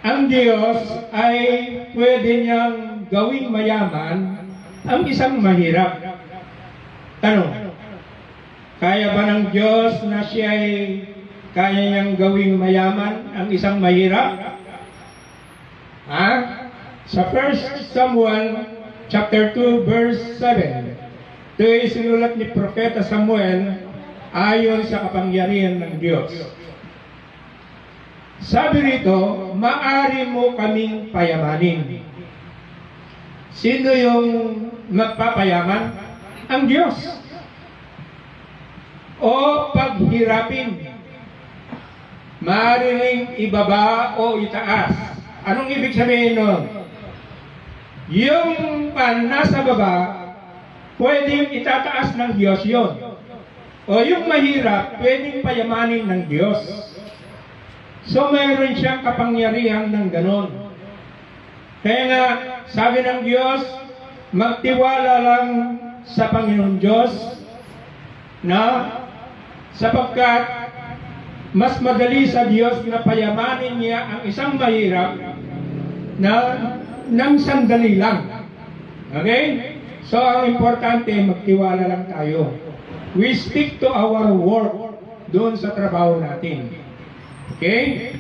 ang Diyos ay pwede niyang gawing mayaman ang isang mahirap. Tanong, kaya ba ng Diyos na siya ay kaya niyang gawing mayaman ang isang mahirap? Ha? Sa 1 Samuel chapter 2 verse 7, ito ay sinulat ni Propeta Samuel ayon sa kapangyarihan ng Diyos. Sabi rito, maari mo kaming payamanin. Sino yung magpapayaman? Ang Diyos. O paghirapin. Maari ring ibaba o itaas. Anong ibig sabihin nun? Yung nasa baba, pwedeng itataas ng Diyos yon. O yung mahirap, pwedeng payamanin ng Diyos. So mayroon siyang kapangyarihan ng ganon. Kaya nga, sabi ng Diyos, magtiwala lang sa Panginoon Diyos na sapagkat mas madali sa Diyos na payamanin niya ang isang mahirap na ng sandali lang. Okay? So ang importante, magtiwala lang tayo. We stick to our work doon sa trabaho natin. Okay?